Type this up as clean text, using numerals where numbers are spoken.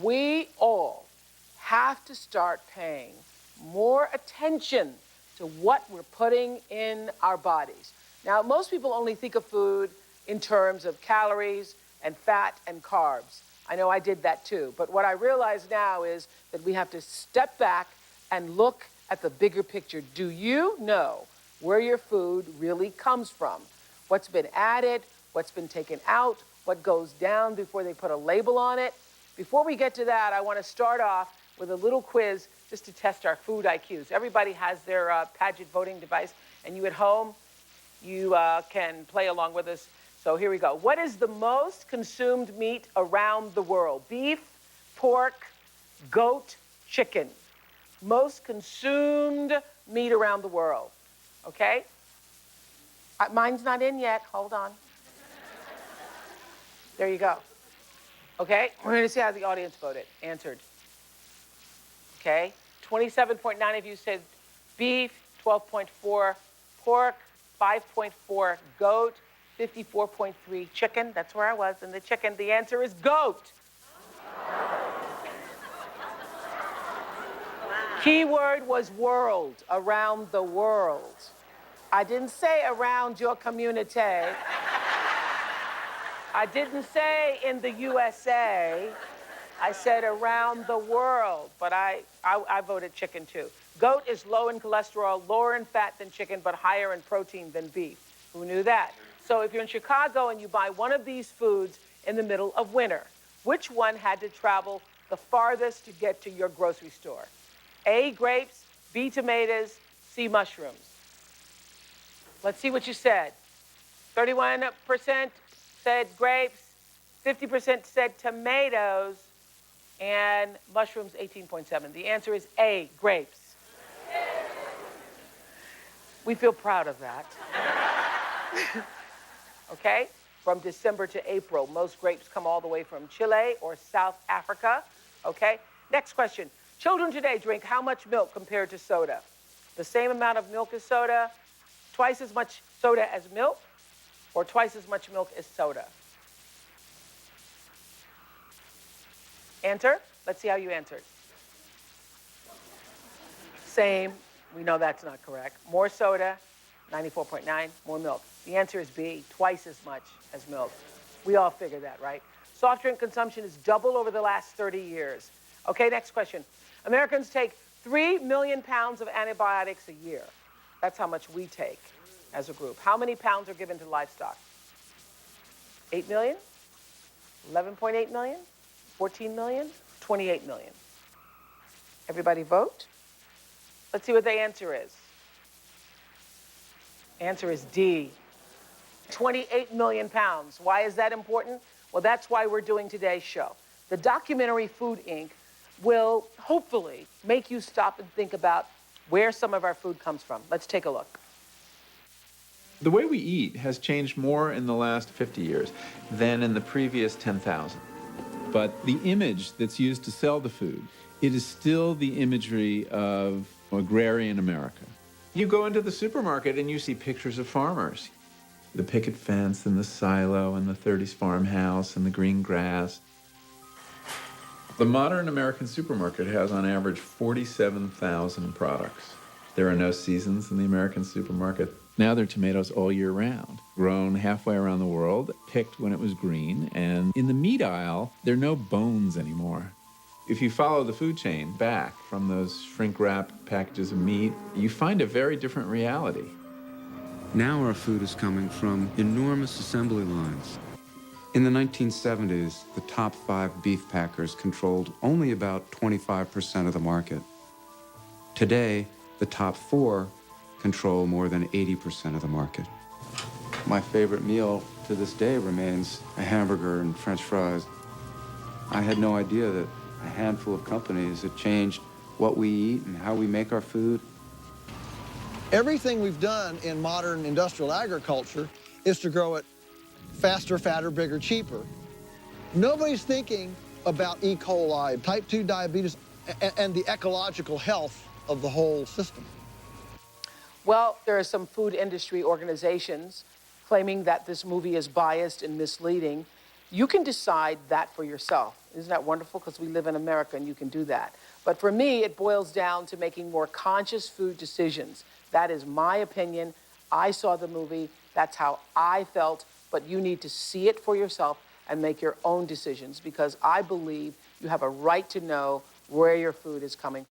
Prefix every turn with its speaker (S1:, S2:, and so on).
S1: we all have to start paying more attention to what we're putting in our bodies. Now, most people only think of food in terms of calories and fat and carbs. I know I did that too, but what I realize now is that we have to step back and look at the bigger picture. Do you know where your food really comes from? What's been added, what's been taken out, what goes down before they put a label on it? Before we get to that, I want to start off with a little quiz just to test our food IQs. Everybody has their Paget voting device, and you at home, you can play along with us. So here we go. What is the most consumed meat around the world? Beef, pork, goat, chicken. Most consumed meat around the world. Okay? Mine's not in yet. Hold on. There you go. Okay? We're going to see how the audience voted. Answered. Okay? 27.9 of you said beef, 12.4 pork, 5.4 goat, 54.3 chicken. That's where I was in the chicken. The answer is goat. Keyword was world, around the world. I didn't say around your community. I didn't say in the USA. I said around the world, but I voted chicken too. Goat is low in cholesterol, lower in fat than chicken, but higher in protein than beef. Who knew that? So if you're in Chicago and you buy one of these foods in the middle of winter, which one had to travel the farthest to get to your grocery store? A, grapes, B, tomatoes, C, mushrooms. Let's see what you said. 31% said grapes, 50% said tomatoes, and mushrooms, 18.7. The answer is A, grapes. We feel proud of that. Okay? From December to April, most grapes come all the way from Chile or South Africa. Okay? Next question. Children today drink how much milk compared to soda? The same amount of milk as soda, twice as much soda as milk, or twice as much milk as soda? Answer? Let's see how you answered. Same. We know that's not correct. More soda, 94.9, more milk. The answer is B, twice as much as milk. We all figure that, right? Soft drink consumption is doubled over the last 30 years. Okay, next question. Americans take 3 million pounds of antibiotics a year. That's how much we take as a group. How many pounds are given to livestock? 8 million? 11.8 million? 14 million? 28 million. Everybody vote? Let's see what the answer is. Answer is D, 28 million pounds. Why is that important? Well, that's why we're doing today's show. The documentary Food Inc. will hopefully make you stop and think about where some of our food comes from. Let's take a look.
S2: The way we eat has changed more in the last 50 years than in the previous 10,000. But the image that's used to sell the food, it is still the imagery of agrarian America. You go into the supermarket and you see pictures of farmers. The picket fence and the silo and the 30s farmhouse and the green grass. The modern American supermarket has on average 47,000 products. There are no seasons in the American supermarket. Now there are tomatoes all year round, grown halfway around the world, picked when it was green, and in the meat aisle, there are no bones anymore. If you follow the food chain back from those shrink-wrapped packages of meat, you find a very different reality.
S3: Now our food is coming from enormous assembly lines. In the 1970s, the top 5 beef packers controlled only about 25% of the market. Today, the top 4 control more than 80% of the market. My favorite meal to this day remains a hamburger and French fries. I had no idea that a handful of companies had changed what we eat and how we make our food.
S4: Everything we've done in modern industrial agriculture is to grow it faster, fatter, bigger, cheaper. Nobody's thinking about E. coli, type 2 diabetes, and the ecological health of the whole system.
S1: Well, there are some food industry organizations claiming that this movie is biased and misleading. You can decide that for yourself. Isn't that wonderful? Because we live in America and you can do that. But for me, it boils down to making more conscious food decisions. That is my opinion. I saw the movie. That's how I felt. But you need to see it for yourself and make your own decisions, because I believe you have a right to know where your food is coming from.